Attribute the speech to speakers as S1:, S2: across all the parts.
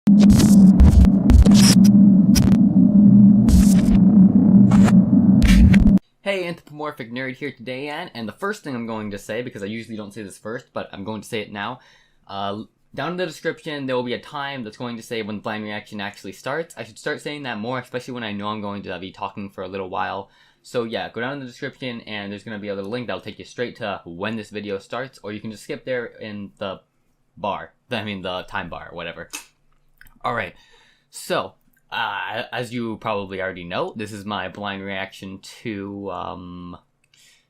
S1: Hey, Anthropomorphic Nerd here today, and the first thing I'm going to say, because I usually don't say this first, but I'm going to say it now, down in the description there will be a time that's going to say when the blind reaction actually starts. I should start saying that more, especially when I know I'm going to be talking for a little while. So yeah, go down in the description and there's going to be a little link that'll take you straight to when this video starts, or you can just skip there in the the time bar, or whatever. Alright, so, as you probably already know, this is my blind reaction to,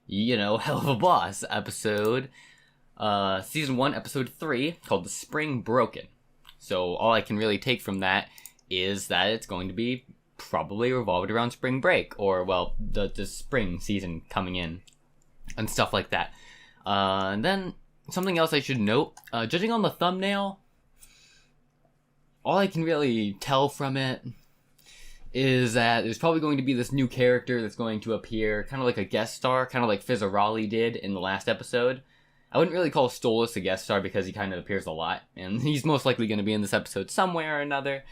S1: Helluva Boss episode, Season 1, Episode 3, called The Spring Broken. So all I can really take from that is that it's going to be probably revolved around spring break, or, well, the spring season coming in, and stuff like that. And then, something else I should note, judging on the thumbnail, all I can really tell from it is that there's probably going to be this new character that's going to appear, kind of like a guest star, kind of like Fizzarolli did in the last episode. I wouldn't really call Stolas a guest star because he kind of appears a lot, and he's most likely going to be in this episode somewhere or another.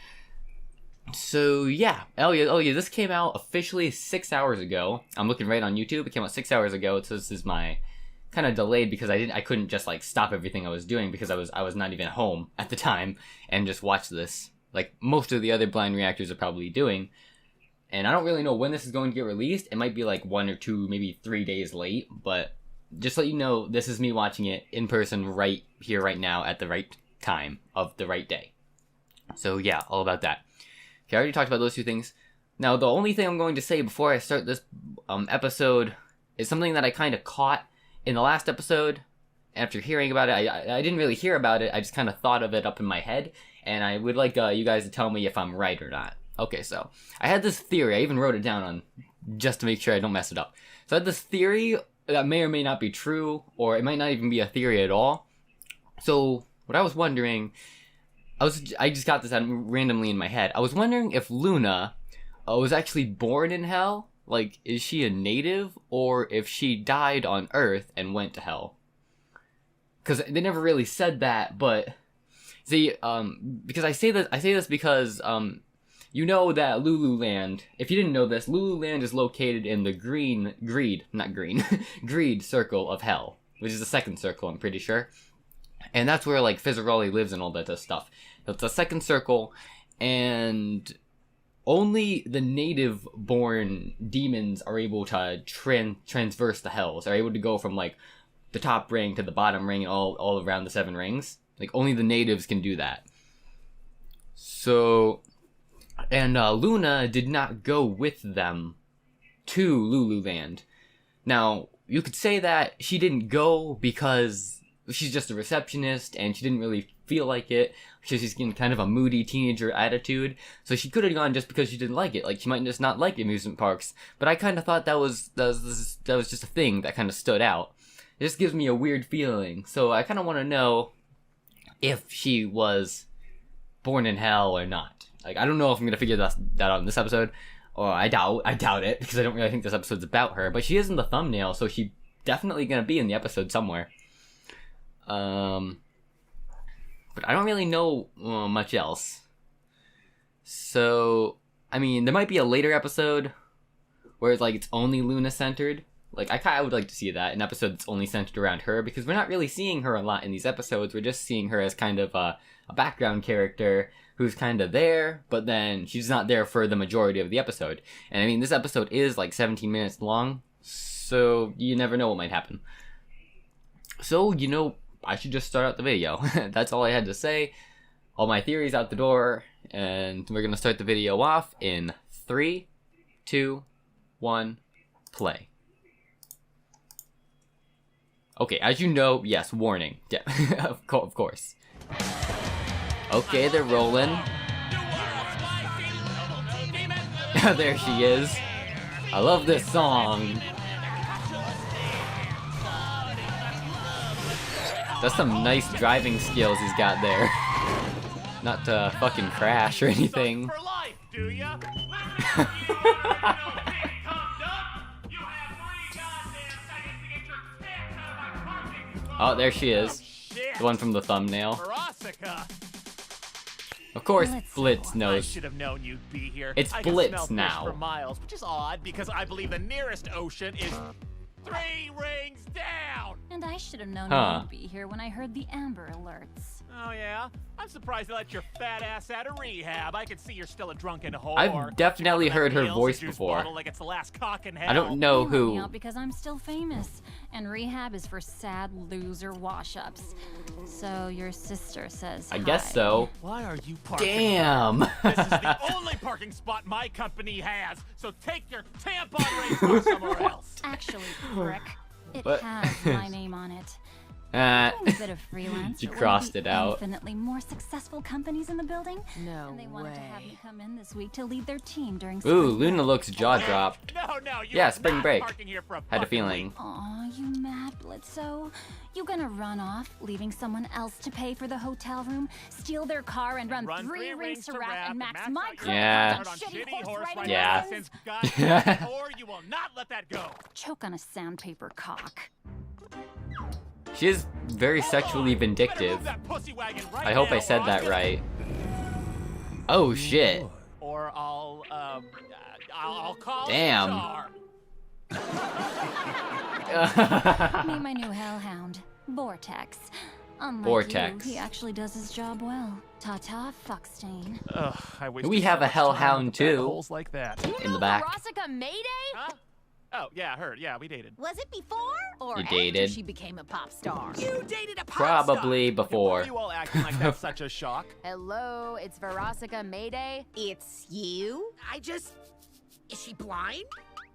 S1: So yeah, oh yeah, this came out officially 6 hours ago. I'm looking right on YouTube, it came out 6 hours ago, so this is my kind of delayed because I couldn't just like stop everything I was doing because I was not even home at the time and just watch this like most of the other blind reactors are probably doing. And I don't really know when this is going to get released. It might be like 1 or 2, maybe 3 days late, but just to let you know, this is me watching it in person right here, right now, at the right time of the right day. So yeah, all about that. Okay, I already talked about those two things. Now, the only thing I'm going to say before I start this episode is something that I kind of caught in the last episode. After hearing about it, I didn't really hear about it, I just kind of thought of it up in my head, and I would like you guys to tell me if I'm right or not. Okay, so, I had this theory, I even wrote it down just to make sure I don't mess it up. So I had this theory that may or may not be true, or it might not even be a theory at all. So, what I was wondering, I just got this randomly in my head. I was wondering if Luna was actually born in Hell. Like, is she a native, or if she died on Earth and went to Hell? Because they never really said that, but see, because I say this because you know that Lululand. If you didn't know this, Lululand is located in the Greed circle of Hell, which is the second circle, I'm pretty sure. And that's where, like, Fizzarolli lives and all that stuff. It's the second circle, and only the native-born demons are able to transverse the hells. They're able to go from, like, the top ring to the bottom ring and all around the 7 rings. Like, only the natives can do that. So, and Luna did not go with them to Lululand. Now, you could say that she didn't go because she's just a receptionist and she didn't really feel like it, because she's in kind of a moody teenager attitude. So she could have gone just because she didn't like it. Like, she might just not like amusement parks. But I kind of thought that was just a thing that kind of stood out. It just gives me a weird feeling. So I kind of want to know if she was born in Hell or not. Like, I don't know if I'm going to figure that out in this episode. Or I doubt it, because I don't really think this episode's about her. But she is in the thumbnail, so she's definitely going to be in the episode somewhere. But I don't really know much else. So, I mean, there might be a later episode where it's like it's only Luna centered. Like, I would like to see that, an episode that's only centered around her, because we're not really seeing her a lot in these episodes. We're just seeing her as kind of a background character who's kind of there, but then she's not there for the majority of the episode. And I mean, this episode is like 17 minutes long, so you never know what might happen. So, I should just start out the video. That's all I had to say. All my theories out the door, and we're gonna start the video off in 3, 2, 1, play. Okay, as you know, yes, warning. Yeah, of course. Okay, they're rolling. There she is. I love this song. That's some nice driving skills he's got there. Not to fucking crash or anything. Oh, there she is. The one from the thumbnail. Of course,
S2: Blitz
S1: Blitz
S3: I
S1: knows.
S3: should have known you'd be here.
S1: It's
S3: I can
S1: Blitz
S3: smell fish
S1: now.
S3: for miles, which is odd because I believe the nearest ocean is 3 rings down.
S2: And I should have known
S1: Huh.
S2: you'd be here when I heard the Amber Alerts.
S3: Oh yeah? I'm surprised they let your fat ass out of rehab. I can see you're still a drunken whore.
S1: I've definitely heard her
S3: Meals,
S1: voice
S3: juice
S1: before.
S3: bottle Like it's the last cock in hell.
S1: I don't know
S2: They let me
S1: who.
S2: out because I'm still famous, and rehab is for sad loser wash-ups. So your sister says
S1: I guess
S2: hi.
S1: so.
S3: Why are you parking?
S1: Damn.
S3: This is the only parking spot my company has, so take your tampon race car somewhere else.
S2: Actually, prick, it
S1: What?
S2: has my name on it.
S1: Uh,
S2: Doing a bit of freelance.
S1: You
S2: for one of
S1: crossed
S2: the
S1: it out.
S2: Infinitely more successful companies in the building.
S4: No
S2: And they wanted to have
S4: way.
S2: me come in this week to lead their team during
S1: Ooh,
S2: spring
S1: Luna
S2: break.
S1: looks jaw dropped.
S3: No, you're
S1: Yeah, spring
S3: not
S1: break.
S3: parking here for a
S1: Had a
S3: fucking
S1: feeling.
S3: week.
S2: Aw, you mad, Blitzo? You gonna run off, leaving someone else to pay for the hotel room, steal their car, and run 3 rings to rap and max my credit
S1: Yeah.
S2: cards on shitty horse riding
S1: Yeah.
S2: lessons?
S3: Yeah. Or you will not let that go.
S2: Choke on a sandpaper cock.
S1: She is very sexually vindictive. I hope I said that right. Oh shit.
S3: Or I'll call
S1: Damn.
S3: HR.
S2: Meet my new hellhound, Vortex. Unlike
S1: Vortex.
S2: you, he actually does his job well. Ta-ta, fuckstain.
S3: Ugh, I wish
S1: We
S3: there
S1: have
S3: was
S1: a
S3: so much time
S1: hellhound,
S3: with bad
S1: too.
S3: holes like that.
S1: In the back.
S4: Veronica Mayday?
S3: Huh? Oh yeah, her. Yeah, we dated.
S4: Was it before or
S1: You
S4: after
S1: dated.
S4: she became a pop star?
S5: You dated a pop
S1: Probably
S3: Why
S1: before.
S3: are you all acting like that's such a shock?
S4: Hello, it's Veronica Mayday.
S5: It's you? Is she blind?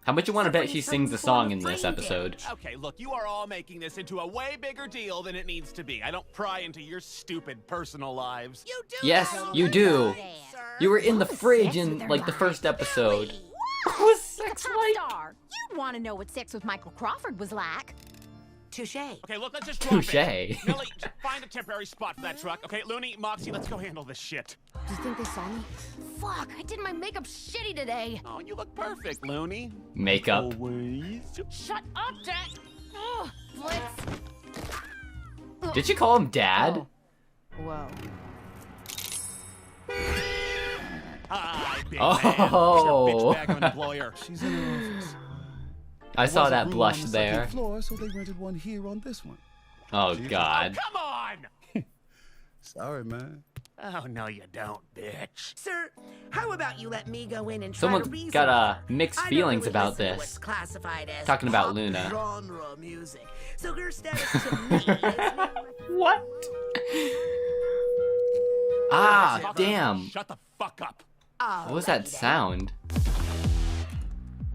S1: How much you want to bet she
S5: Suffering
S1: sings a
S5: some form
S1: song
S5: of
S1: in this
S5: brain
S1: episode?
S3: Okay, look, you are all making this into a way bigger deal than it needs to be. I don't pry into your stupid personal lives.
S5: You do.
S1: Yes,
S5: have
S1: you
S5: a
S1: do.
S5: life, sir.
S1: You were in the
S2: What was
S1: fridge
S2: sex
S1: in
S2: with their
S1: like the
S2: lives?
S1: first episode.
S5: Really?
S1: What was
S4: It's
S1: sex
S4: a pop
S1: like?
S4: star. You'd want to know what sex with Michael Crawford was like.
S5: Touche.
S3: Okay, look, let's just drop
S1: Touche.
S3: it. Millie, just find a temporary spot for that truck. Okay, Looney, Moxie, let's go handle this shit.
S4: Do you think they saw me? Fuck, I did my makeup shitty today.
S3: Oh, you look perfect, Looney.
S1: Makeup.
S3: Always.
S4: Shut up, Dad. Oh, Blitz.
S1: Did you call him Dad?
S4: Whoa.
S3: Hi, big
S1: Oh.
S3: man. Your bitch bag of an employer.
S6: She's in her office.
S1: I saw
S6: There was a
S1: that
S6: room
S1: blush
S6: on the
S1: there.
S6: second floor, so they rented one here on this one.
S1: Oh god.
S3: Come on!
S6: Sorry, man.
S3: Oh, no, you don't, bitch.
S5: Sir, how about you let me go in and try
S1: Someone's
S5: to reason
S1: got
S5: with
S1: mixed
S5: her? I don't
S1: feelings
S5: really
S1: about
S5: listen to
S1: this.
S5: What's classified as
S1: Talking about
S5: pop
S1: Luna.
S5: genre music. So her status to me is
S1: What? Ah, damn.
S3: Shut the fuck up.
S1: What was that sound?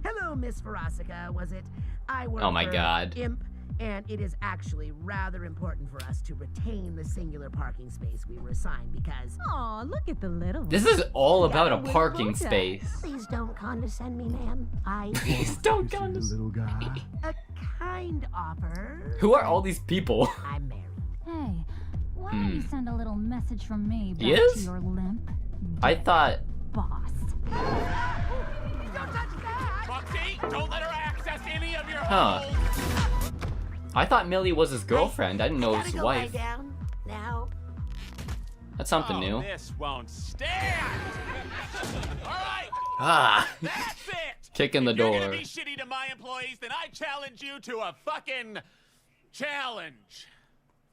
S5: Hello, Miss Veronica, was it? I work
S1: Oh my
S5: for
S1: God.
S5: Imp, and it is actually rather important for us to retain the singular parking space we were assigned because...
S7: Aw, look at the little one.
S1: This is all about a
S7: with
S1: parking
S7: Bojack.
S1: space.
S5: Please don't condescend me, ma'am.
S1: Please don't
S6: You see the little guy.
S5: A kind offer.
S1: Who are all these people?
S5: I'm married.
S2: Hey, why don't you send a little message from me back
S1: He is?
S2: to your limp
S1: I thought.
S2: boss?
S3: Moxie, don't let her access any of your
S1: Huh.
S3: holes.
S1: I thought Millie was his girlfriend. I didn't know it was
S5: Gotta
S1: his
S5: go lie
S1: wife.
S5: down now.
S1: That's something
S3: Oh,
S1: new.
S3: this won't stand. All right,
S1: Ah.
S3: that's it.
S1: Kick in the
S3: If you're
S1: door.
S3: gonna be shitty to my employees, then I challenge you to a fucking challenge.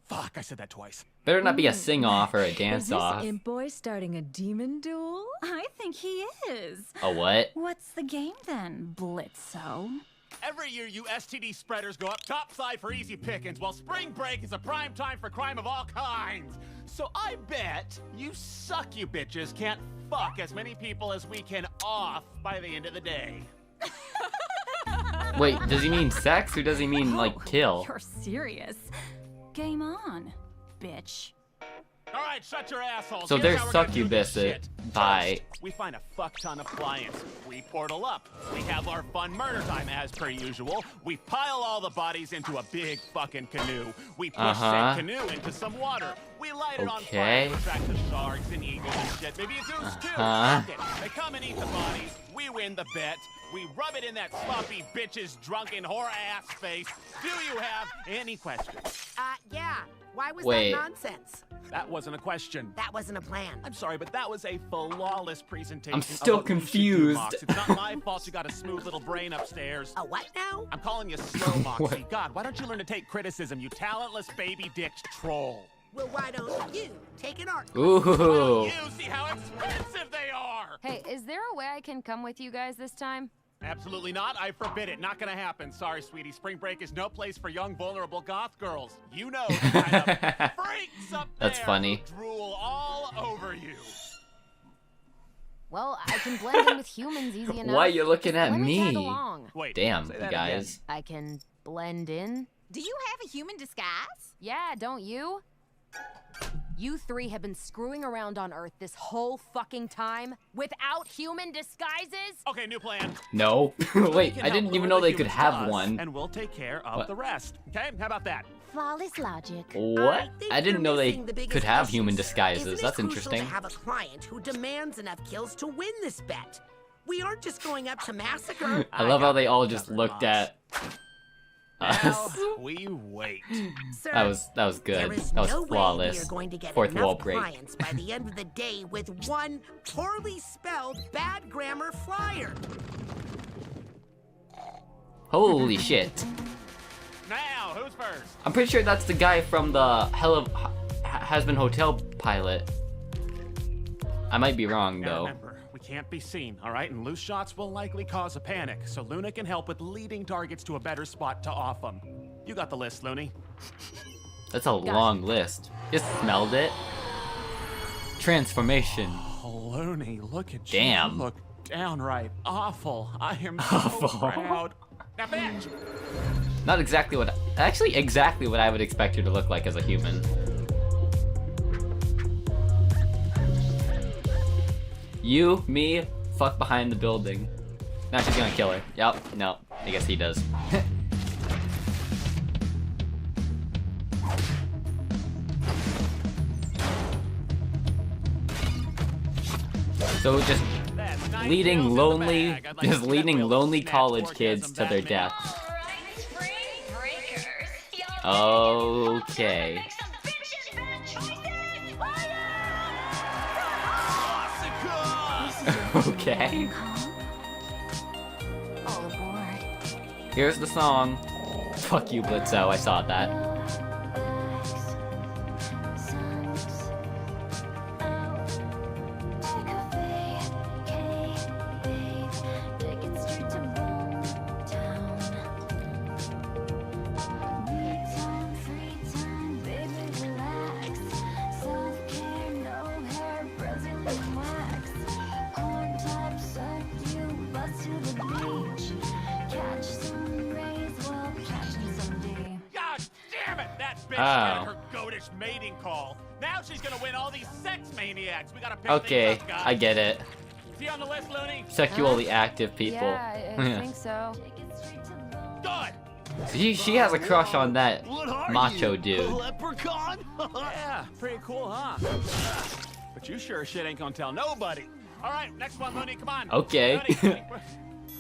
S3: Fuck, I said that twice.
S1: Better not be a sing off or a
S7: Is
S1: dance
S7: this
S1: off.
S7: imp boy starting a demon duel?
S2: I think he is.
S1: A what?
S2: What's the game then, Blitzo?
S3: Every year, you STD spreaders go up topside for easy pickings, while spring break is a prime time for crime of all kinds. So I bet you suck, you bitches, can't fuck as many people as we can off by the end of the day.
S1: Wait, does he mean sex or does he mean like kill?
S2: You're serious. Game on, bitch.
S3: All right, shut your assholes.
S1: So
S3: Here's
S1: there's
S3: how we're gonna do this
S1: succubus
S3: shit.
S1: by.
S3: First, we find a fuck ton of clients. We portal up. We have our fun murder time as per usual. We pile all the bodies into a big fucking canoe. We push said canoe into some water. We light it on
S1: Okay.
S3: fire to attract the sharks and eagles and shit. Maybe a goose too.
S1: Uh-huh.
S3: Fuck it. They come and eat the bodies. We win the bet. We rub it in that sloppy bitch's drunken whore ass face. Do you have any questions?
S5: Yeah. Why was
S1: Wait.
S5: that nonsense?
S3: That wasn't a question.
S5: That wasn't a plan.
S3: I'm sorry, but that was a flawless presentation.
S1: I'm still
S3: of what you should do,
S1: confused.
S3: Mox. It's not my fault you got a smooth little brain upstairs.
S5: A what now?
S3: I'm calling you slow, Moxie. God, why don't you learn to take criticism, you talentless baby-dicked troll?
S5: Well, why don't you take an art?
S1: Ooh.
S3: You see how expensive they are!
S4: Hey, is there a way I can come with you guys this time?
S3: Absolutely not. I forbid it. Not gonna happen. Sorry, sweetie. Spring break is no place for young, vulnerable goth girls. You know the kind of freaks up
S1: That's
S3: there
S1: funny.
S3: who drool all over you.
S4: Well, I can blend in with humans easy enough.
S1: Why are you looking
S4: Just
S1: at
S4: let me tag
S1: me?
S4: along.
S3: Wait,
S1: Damn,
S3: say
S1: you
S3: that
S1: guys.
S4: I can blend in.
S8: Do you have a human disguise?
S4: Yeah, don't you? You three have been screwing around on Earth this whole fucking time without human disguises?
S3: Okay, new plan.
S1: No. Wait, I didn't even know they could have
S3: us,
S1: one.
S3: And we'll take care of
S1: What?
S3: the rest. Okay, how about that?
S8: Flawless logic.
S1: What?
S5: think
S1: I didn't
S5: you're
S1: know they
S5: missing the biggest
S1: could have
S5: issue,
S1: human
S5: sir.
S1: disguises.
S5: Isn't it
S1: That's
S5: crucial
S1: interesting.
S5: to have a client who demands enough kills to win this bet. We aren't just going up to massacre.
S1: I love how they all just
S3: covered,
S1: looked
S3: Mox.
S1: at
S3: Now
S1: us.
S3: we wait.
S5: Sir,
S1: That was
S5: there
S1: good.
S5: is
S1: That was
S5: no way we
S1: flawless.
S5: are going to get
S1: Fourth
S5: enough
S1: wall break.
S5: clients by the end of the day with one poorly spelled, bad grammar flyer.
S1: Holy shit.
S3: Now, who's first?
S1: I'm pretty sure that's the guy from the Has-Been Hotel pilot. I might be wrong
S3: Now
S1: though.
S3: remember, we can't be seen, all right? And loose shots will likely cause a panic, so Luna can help with leading targets to a better spot to off them. You got the list, Looney.
S1: That's a long list. Just smelled it. Transformation.
S3: Oh, Looney, look at you.
S1: Damn.
S3: You look downright awful. I am
S1: Awful.
S3: so proud. Now, bitch!
S1: Not exactly what, actually exactly what I would expect her to look like as a human. You, me, fuck behind the building. Now she's gonna kill her. Yep, no, I guess he does. So just
S3: That's 9
S1: leading
S3: kills in the
S1: lonely,
S3: bag. I'd like
S1: just
S3: to see that
S1: leading
S3: real
S1: lonely
S3: snatch
S1: college
S3: orgasm
S1: kids to their
S3: Batman.
S1: death. Okay. Okay.
S2: All aboard.
S1: Here's the song. Fuck you, Blitzo. I saw that.
S3: God damn it! That bitch
S1: Oh.
S3: got her goatish mating call. Now she's gonna win all these sex maniacs. We gotta pick
S1: Okay,
S3: things up, guys.
S1: I get it.
S3: See on the list, Looney?
S1: Sexually active people.
S4: Yeah, I think so.
S3: Good!
S1: She has a crush on that
S6: What are
S1: macho
S6: you,
S1: dude.
S6: a leprechaun?
S3: Yeah, pretty cool, huh? But you sure as shit ain't gonna tell nobody. All right, next one, Looney. Come on.
S1: Okay.
S3: Looney.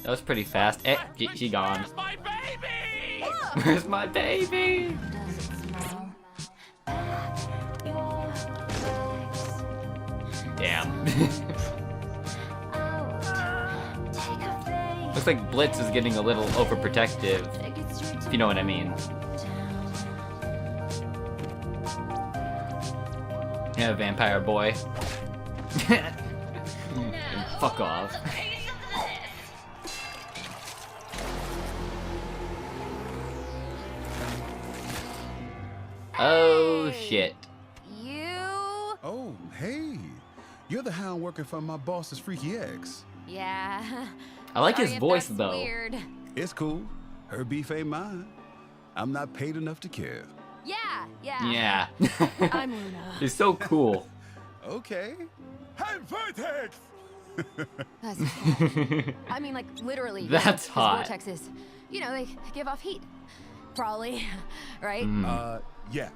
S1: That was pretty fast. Eh, she gone.
S3: Where's my baby?
S1: Where's my baby? Damn. Looks like Blitz is getting a little overprotective, if you know what I mean. Yeah, vampire boy. Fuck off. Oh shit.
S4: You?
S6: Oh, hey. You're the hound working for my boss's freaky ex.
S4: Yeah.
S1: I like
S4: Sorry
S1: his
S4: if
S1: voice
S4: that's
S1: though.
S4: Weird.
S6: It's cool. Her beef ain't mine. I'm not paid enough to care.
S4: Yeah,
S1: Yeah.
S4: I'm Luna.
S1: He's so cool.
S6: Okay.
S3: Hey, Vertex!
S4: That's I mean, like, literally.
S1: That's
S4: 'cause
S1: hot.
S4: Vortexes, you know, they give off heat. Probably, right?
S6: Yeah.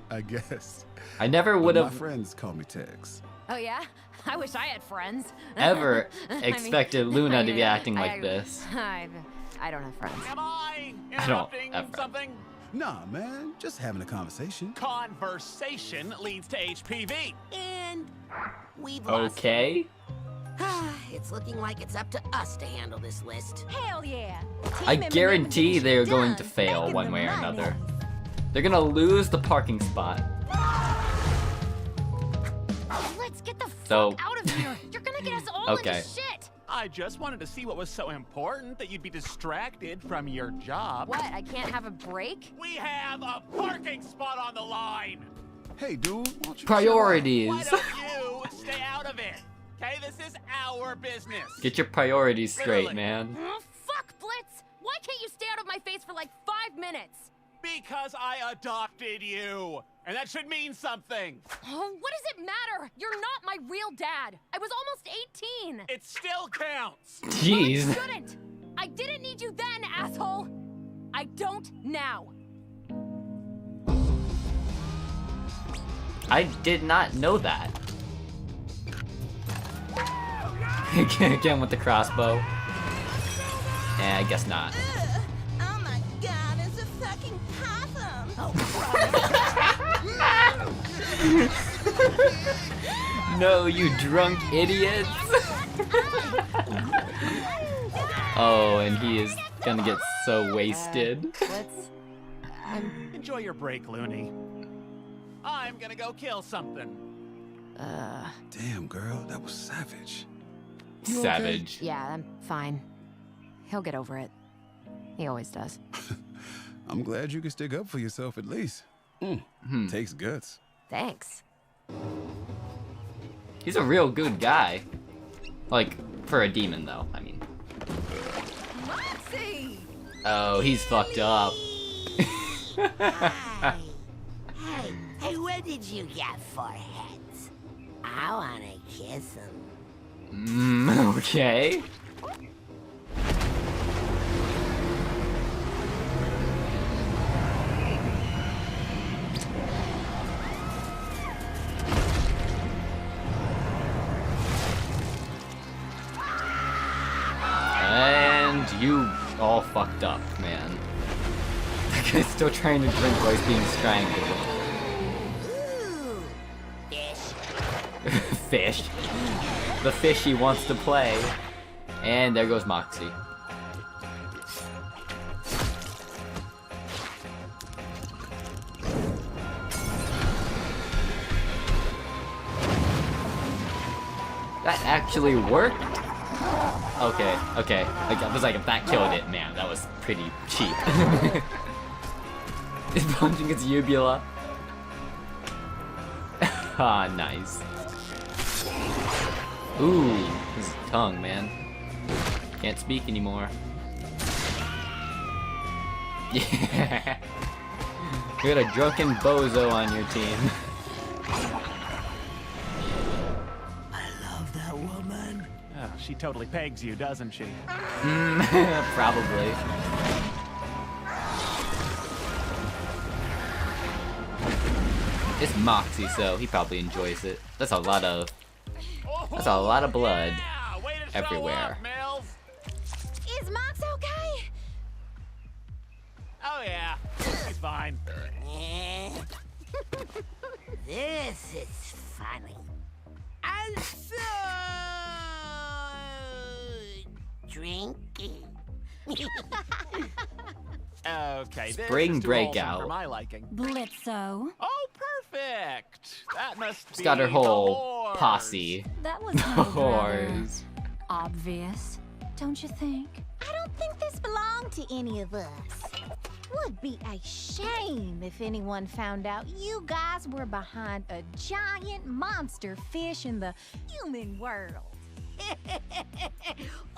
S6: I guess.
S1: I never
S6: But
S1: would
S6: my
S1: have.
S6: friends call me Tex.
S4: Oh yeah? I wish I had friends.
S1: ever
S4: I mean,
S1: expected Luna to be acting like this.
S4: I don't have friends.
S3: Am I
S1: I don't
S3: interrupting
S1: ever.
S3: something?
S6: Nah, man, just having a conversation.
S3: Conversation leads to HPV.
S5: And we've lost.
S1: Okay.
S5: It's looking like it's up to us to handle this list.
S2: Hell yeah.
S1: I guarantee they're going to fail one way or another. They're gonna lose the parking spot.
S2: Let's get the
S1: So-
S2: fuck out of here. You're gonna get us all
S1: Okay.
S2: into shit.
S3: I just wanted to see what was so important that you'd be distracted from your job.
S4: What? I can't have a break?
S3: We have a parking spot on the line.
S6: Hey, dude, why don't you
S1: Priorities.
S3: Why don't you stay out of it? Okay, this is our business.
S1: Get your priorities straight,
S3: Literally.
S1: man.
S4: Oh, fuck, Blitz! Why can't you stay out of my face for like 5 minutes?
S3: Because I adopted you, and that should mean something.
S4: Oh, what does it matter? You're not my real dad. I was almost 18.
S3: It still counts.
S1: Jeez.
S4: Well, it shouldn't. I didn't need you then, asshole. I don't now.
S1: I did not know that. Again with the crossbow. I guess not.
S8: Oh my god, it's a fucking possum.
S1: No, you drunk idiots! Oh, and he is gonna get so wasted.
S4: Blitz,
S3: Enjoy your break, Looney. I'm gonna go kill something.
S6: Damn, girl, that was savage. You okay?
S1: Savage.
S4: yeah, I'm fine. He'll get over it. He always does.
S6: I'm glad you can stick up for yourself at least. Takes guts.
S4: Thanks.
S1: He's a real good guy. Like, for a demon, though, I mean.
S8: Moxie!
S1: Oh, he's fucked up.
S5: Hey, what did you get for heads? I wanna kiss him.
S1: Okay. And you all fucked up, man. The guy's still trying to drink while he's being strangled.
S5: Ooh, fish.
S1: Fish. The fish he wants to play. And there goes Moxie. That actually worked? Okay, okay. I was like, if that killed it, man, that was pretty cheap. He's punching its uvula. Ah, nice. Ooh, his tongue, man. Can't speak anymore. Yeah. You got a drunken bozo on your team.
S5: I love that woman.
S3: Oh, she totally pegs you, doesn't she?
S1: Probably. It's Moxie, so he probably enjoys it. That's a lot of blood
S3: Yeah, way to show
S1: everywhere.
S3: up, Mills.
S8: Is Mox okay?
S3: Oh yeah, he's fine.
S5: This is funny. And so drinky.
S3: Okay, this
S1: Spring
S3: is too
S1: breakout.
S3: wholesome for my liking.
S2: Blitzo.
S3: Oh, perfect. That must
S1: She's
S3: be
S1: got her
S3: the
S1: whole
S3: whores.
S1: posse.
S2: That was rather
S1: Whores.
S2: obvious, don't you think?
S8: I don't think this belonged to any of us. Would be a shame if anyone found out you guys were behind a giant monster fish in the human world.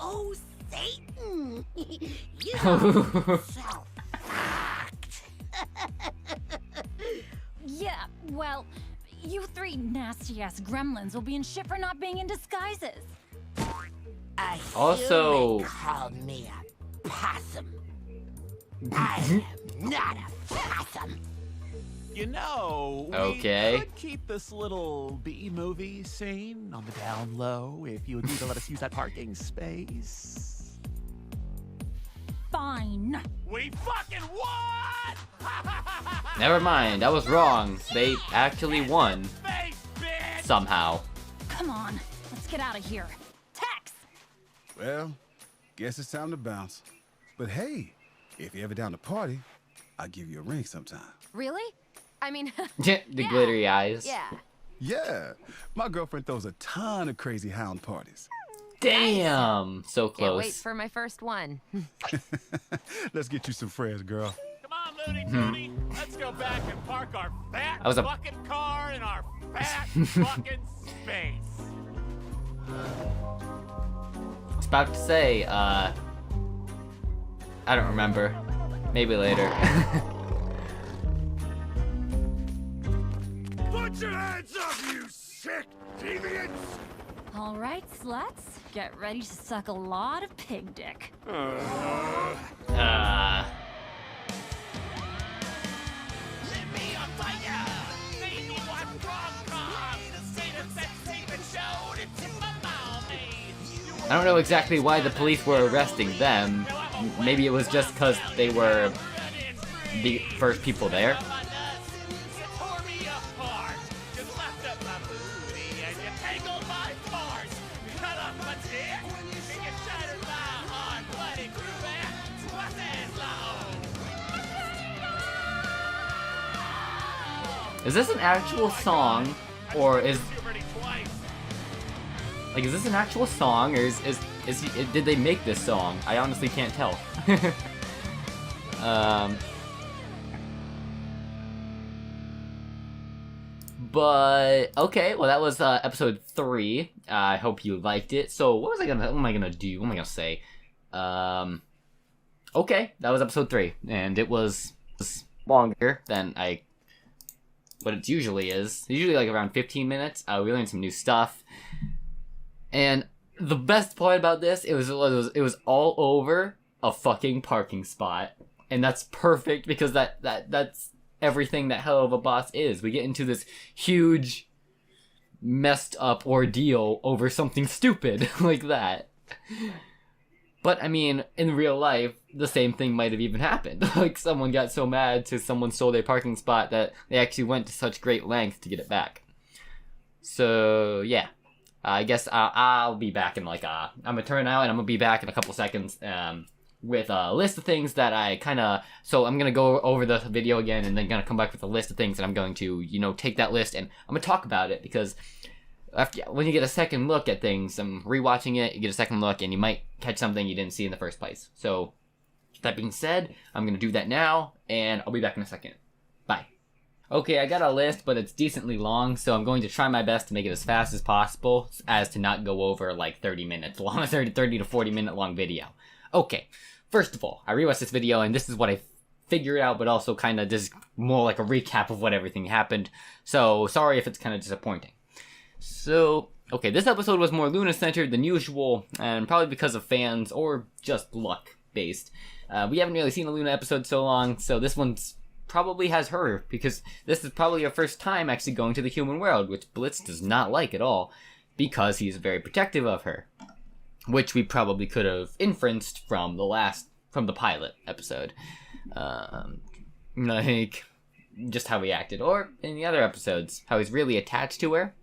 S5: Oh, Satan! You are so fucked.
S2: Yeah, well, you three nasty-ass gremlins will be in shit for not being in disguises.
S5: A
S1: Also-
S5: human called me a possum. I am not a possum.
S3: You know,
S1: Okay.
S3: we could keep this little B-movie scene on the down low if you agree to let us use that parking space.
S2: Fine.
S3: We fucking won!
S1: Never mind, I was wrong. They actually won.
S3: Space, bitch!
S1: Somehow.
S2: Come on, let's get out of here. Tex!
S6: Well, guess it's time to bounce. But hey, if you're ever down to party, I'll give you a ring sometime.
S4: Really? I mean,
S1: The
S4: Yeah.
S1: glittery eyes.
S4: yeah.
S6: Yeah, my girlfriend throws a ton of crazy hound parties.
S1: Damn, so
S4: Can't wait
S1: close.
S4: for my first one.
S6: Let's get you some friends, girl.
S3: Come on, Looney Tooney. Let's go back and park our fat
S1: That was a-
S3: fucking car in our fat fucking space.
S1: I was about to say, I don't remember. Maybe later.
S3: Put your hands up, you sick deviants!
S2: All right, sluts, get ready to suck a lot of pig dick.
S3: Uh, Let me on fire! Made me watch rom-com! Say the sex tape and showed it to my mommy!
S1: I don't know exactly why the police were arresting them. Maybe it was just because they were the first people there.
S3: You tore me apart! You left up my booty and you tangled my parts! You cut off my dick and you shattered my heart! But it grew back twice as long!
S1: Is this an actual song, or is
S3: Puberty twice!
S1: like is this an actual song, or did they make this song? I honestly can't tell. But okay, well that was episode 3. I hope you liked it. So what am I gonna do? What am I gonna say? Okay, that was episode 3, and it was longer than what it usually is. It's usually like around 15 minutes. We learned some new stuff, and the best part about this, it was all over a fucking parking spot, and that's perfect because that's everything that Helluva Boss is. We get into this huge, messed up ordeal over something stupid like that. But I mean, in real life, the same thing might have even happened. Like someone got so mad to someone stole their parking spot that they actually went to such great lengths to get it back. So yeah, I guess I'll be back in like I'm gonna turn out and I'm gonna be back in a couple seconds. With a list of things that so I'm gonna go over the video again and then gonna come back with a list of things, and I'm going to, take that list and I'm gonna talk about it, because when you get a second look at things, I'm rewatching it, you get a second look and you might catch something you didn't see in the first place. So that being said, I'm gonna do that now and I'll be back in a second. Bye. Okay, I got a list, but it's decently long, so I'm going to try my best to make it as fast as possible, as to not go over like 30 minutes long, 30 to 40 minute long video. Okay. First of all, I rewatched this video and this is what I figured out, but also kind of just more like a recap of what everything happened. So sorry if it's kind of disappointing. So, okay, this episode was more Luna-centered than usual, and probably because of fans or just luck based. We haven't really seen a Luna episode so long, so this one's probably has her, because this is probably her first time actually going to the human world, which Blitz does not like at all, because he's very protective of her. Which we probably could have inferenced from the pilot episode. Like, just how he acted. Or in the other episodes, how he's really attached to her.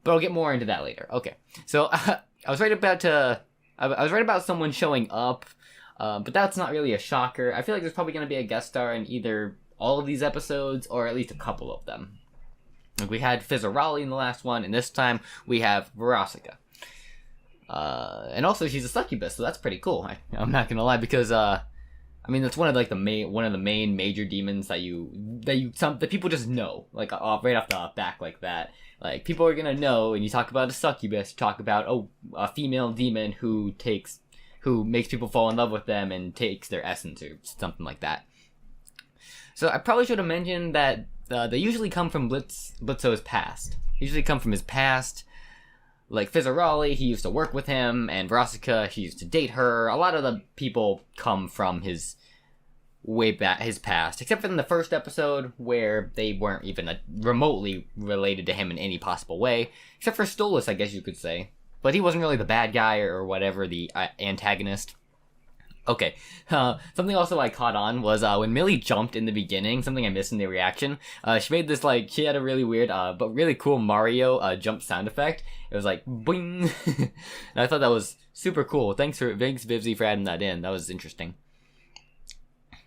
S1: But I'll get more into that later. Okay, so I was right about someone showing up, but that's not really a shocker. I feel like there's probably going to be a guest star in either all of these episodes, or at least a couple of them. Like we had Fizzarali in the last one, and this time we have Verosica. And also she's a succubus, so that's pretty cool. I'm not gonna lie, because that's one of like the main major demons that people just know, like right off the back like that. Like people are gonna know, and you talk about a succubus, you talk about a female demon who makes people fall in love with them and takes their essence or something like that. So I probably should have mentioned that they usually come from Blitzo's past. They usually come from his past. Like Fizzarali, he used to work with him, and Verosica, he used to date her. A lot of the people come from his way back his past, except for in the first episode where they weren't even remotely related to him in any possible way, except for Stolas, I guess you could say. But he wasn't really the bad guy or whatever, the antagonist. Okay, something also I caught on was when Millie jumped in the beginning, something I missed in the reaction. She made this, like, she had a really weird, but really cool Mario jump sound effect. It was like, boing! And I thought that was super cool. Thanks, Vivzy, for adding that in. That was interesting.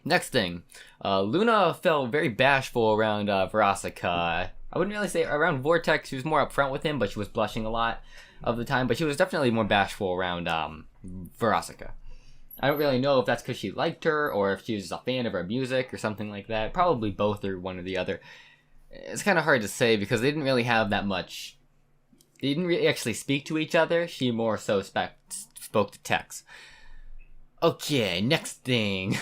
S1: Next thing, Luna felt very bashful around Verasica. I wouldn't really say around Vortex, she was more upfront with him, but she was blushing a lot of the time. But she was definitely more bashful around Verasica. I don't really know if that's because she liked her, or if she was a fan of her music, or something like that. Probably both, or one or the other. It's kind of hard to say, because they didn't really have that much... They didn't really actually speak to each other. She more so spoke to Tex. Okay, next thing.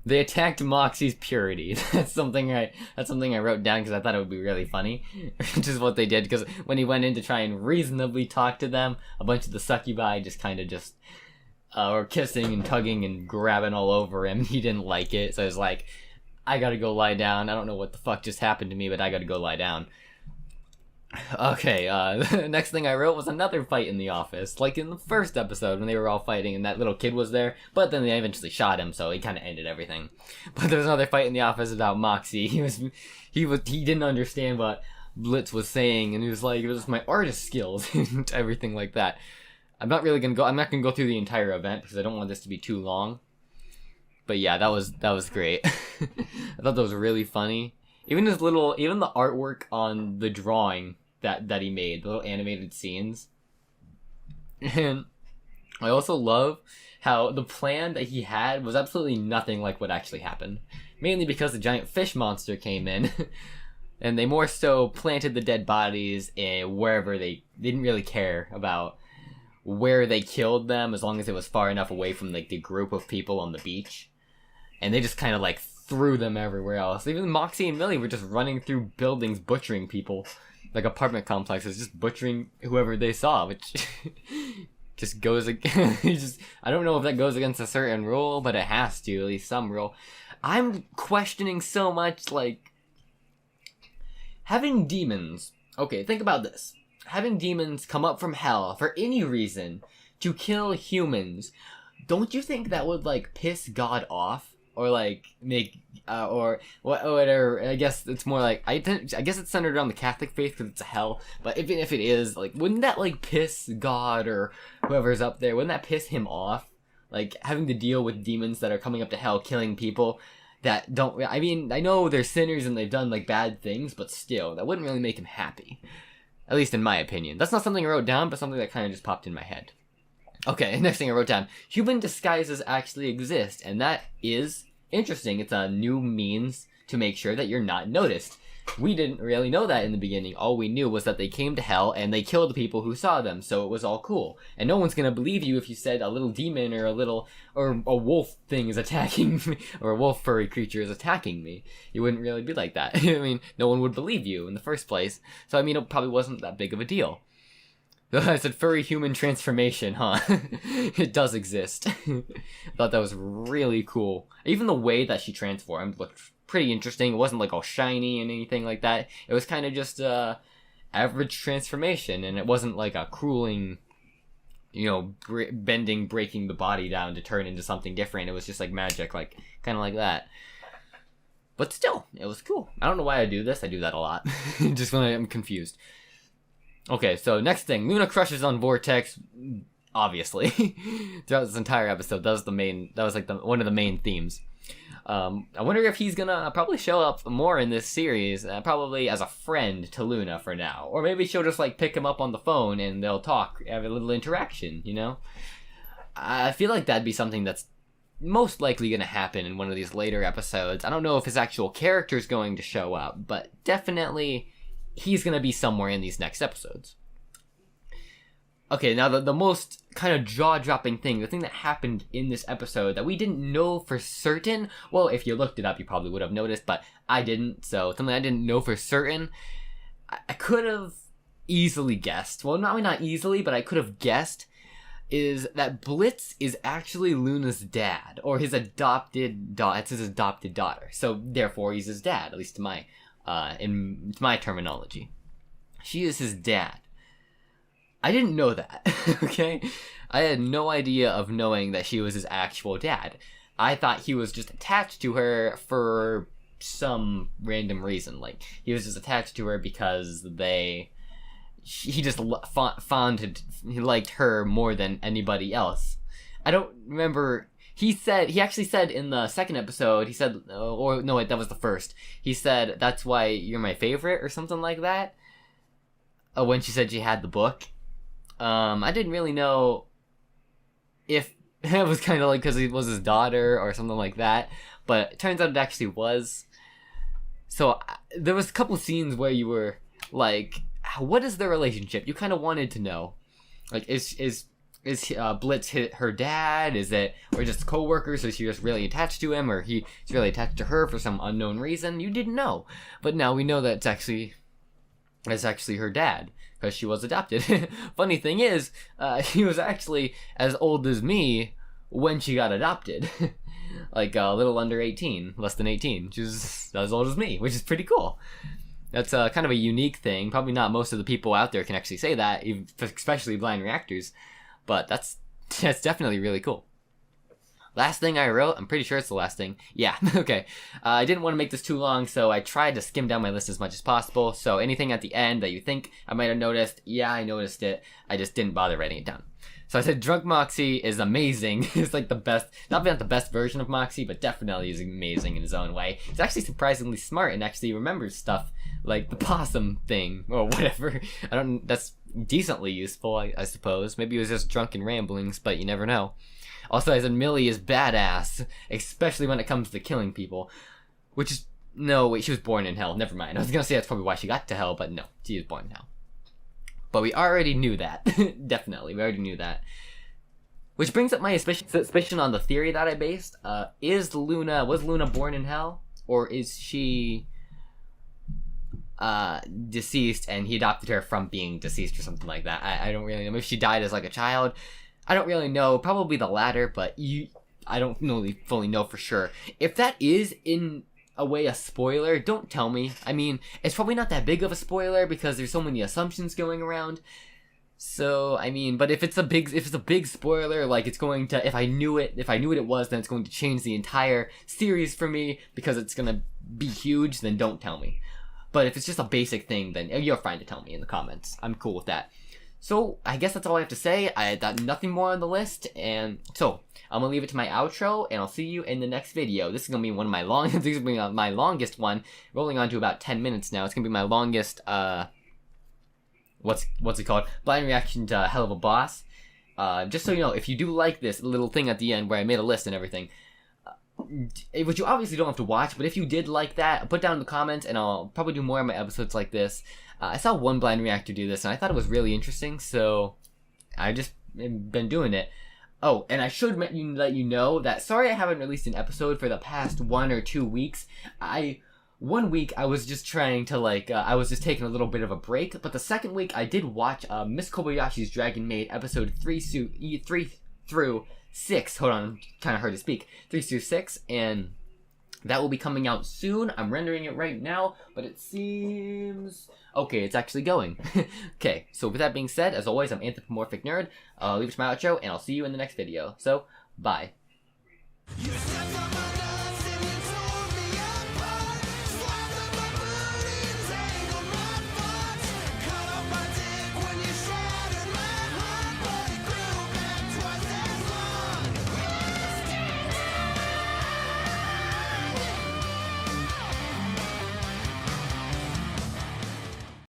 S1: They attacked Moxie's purity. That's something I wrote down because I thought it would be really funny. Which is what they did, because when he went in to try and reasonably talk to them, a bunch of the succubi just were kissing and tugging and grabbing all over him. He didn't like it, so he was like, I gotta go lie down. I don't know what the fuck just happened to me, but I gotta go lie down. Okay, the next thing I wrote was another fight in the office, like in the first episode when they were all fighting and that little kid was there, but then they eventually shot him, so he kind of ended everything. But there was another fight in the office about Moxie. He didn't understand what Blitz was saying, and he was like, it was my artist skills and everything like that. I'm not gonna go through the entire event because I don't want this to be too long. But yeah, that was great. I thought that was really funny. Even the artwork on the drawing that he made, the little animated scenes. And I also love how the plan that he had was absolutely nothing like what actually happened. Mainly because the giant fish monster came in, and they more so planted the dead bodies wherever they didn't really care about where they killed them, as long as it was far enough away from like the group of people on the beach. And they just kind of like threw them everywhere else. Even Moxie and Millie were just running through buildings butchering people, like apartment complexes, just butchering whoever they saw, which just goes against, I don't know if that goes against a certain rule, but it has to, at least some rule. I'm questioning so much, like, having demons. Okay, think about this. Having demons come up from hell for any reason to kill humans, don't you think that would, like, piss God off? Or, like, make, or whatever, I guess it's more like, I guess it's centered around the Catholic faith because it's a hell, but even if it is, like, wouldn't that, like, piss God or whoever's up there, wouldn't that piss him off? Like, having to deal with demons that are coming up to hell, killing people that don't, I mean, I know they're sinners and they've done, like, bad things, but still, that wouldn't really make him happy. At least in my opinion. That's not something I wrote down, but something that kind of just popped in my head. Okay, next thing I wrote down. Human disguises actually exist, and that is interesting. It's a new means to make sure that you're not noticed. We didn't really know that in the beginning. All we knew was that they came to hell and they killed the people who saw them, so it was all cool. And no one's gonna believe you if you said a little demon or a wolf thing is attacking me, or a wolf furry creature is attacking me. You wouldn't really be like that. I mean, no one would believe you in the first place. So I mean, it probably wasn't that big of a deal. I said furry human transformation, huh? It does exist. I thought that was really cool. Even the way that she transformed looked pretty interesting. It wasn't like all shiny and anything like that. It was kind of just average transformation, and it wasn't like a crueling, breaking the body down to turn into something different. It was just like magic, like kind of like that. But still, it was cool. I don't know why I do this. I do that a lot. Just when I'm confused. Okay, so next thing, Luna crushes on Vortex, obviously. Throughout this entire episode, that was like one of the main themes. I wonder if he's gonna probably show up more in this series, probably as a friend to Luna for now. Or maybe she'll just like pick him up on the phone and they'll talk, have a little interaction, I feel like that'd be something that's most likely gonna happen in one of these later episodes. I don't know if his actual character's going to show up, but definitely he's gonna be somewhere in these next episodes. Okay, now the most kind of jaw-dropping thing, the thing that happened in this episode that we didn't know for certain, well, if you looked it up, you probably would have noticed, but I didn't, so something I didn't know for certain, I could have easily guessed, well, not easily, but I could have guessed, is that Blitz is actually Luna's dad, or his adopted daughter. It's his adopted daughter, so therefore he's his dad, at least to my, in my terminology. She is his dad. I didn't know that, okay? I had no idea of knowing that she was his actual dad. I thought he was just attached to her for some random reason. Like, he was just attached to her because he just he liked her more than anybody else. I don't remember. He actually said in the second episode, he said, or no, wait, that was the first. He said, "That's why you're my favorite," or something like that. When she said she had the book. I didn't really know if it was kind of like because he was his daughter or something like that, but it turns out it actually was. So there was a couple scenes where you were like, what is their relationship? You kind of wanted to know. Like, is Blitz her dad? Is it, or just co-workers? Is she just really attached to him, or he's really attached to her for some unknown reason? You didn't know, but now we know that it's actually her dad, because she was adopted. Funny thing is, he was actually as old as me when she got adopted. Like a little under 18, less than 18. She was as old as me, which is pretty cool. That's kind of a unique thing. Probably not most of the people out there can actually say that, especially blind reactors. But that's definitely really cool. Last thing I wrote, I'm pretty sure it's the last thing. Yeah, okay. I didn't want to make this too long, so I tried to skim down my list as much as possible. So anything at the end that you think I might have noticed, yeah, I noticed it. I just didn't bother writing it down. So I said Drunk Moxie is amazing. It's like the best, not the best version of Moxie, but definitely is amazing in his own way. He's actually surprisingly smart and actually remembers stuff like the possum thing or whatever. That's decently useful, I suppose. Maybe it was just drunken ramblings, but you never know. Also, I said Millie is badass, especially when it comes to killing people. Which is, no, wait, she was born in hell. Never mind. I was gonna say that's probably why she got to hell, but no, she was born in hell. But we already knew that. Definitely, we already knew that. Which brings up my suspicion on the theory that I based. Was Luna born in hell? Or is she deceased and he adopted her from being deceased or something like that? I don't really know. Maybe she died as like a child. I don't really know. Probably the latter, but I don't really fully know for sure. If that is in a way a spoiler, don't tell me. I mean, it's probably not that big of a spoiler because there's so many assumptions going around. So, I mean, but if it's a big spoiler, like it's going to, if I knew what it was, then it's going to change the entire series for me because it's going to be huge, then don't tell me. But if it's just a basic thing, then you're fine to tell me in the comments. I'm cool with that. So, I guess that's all I have to say. I got nothing more on the list, and so, I'm gonna leave it to my outro, and I'll see you in the next video. This is gonna be one of my this is gonna be my longest one, rolling on to about 10 minutes now. It's gonna be my longest, what's it called? Blind reaction to Helluva Boss. Just so you know, if you do like this little thing at the end where I made a list and everything, which you obviously don't have to watch, but if you did like that, put down in the comments, and I'll probably do more of my episodes like this. I saw one blind reactor do this, and I thought it was really interesting, so I've just been doing it. Oh, and I should let you know that, sorry I haven't released an episode for the past 1 or 2 weeks. One week I was just trying to, I was just taking a little bit of a break, but the second week I did watch Miss Kobayashi's Dragon Maid episode 3 through 6. Hold on, kind of hard to speak. 3 through 6, and that will be coming out soon. I'm rendering it right now, but it seems... okay, it's actually going. Okay, so with that being said, as always, I'm Anthropomorphic Nerd. I'll leave it to my outro, and I'll see you in the next video. So, bye.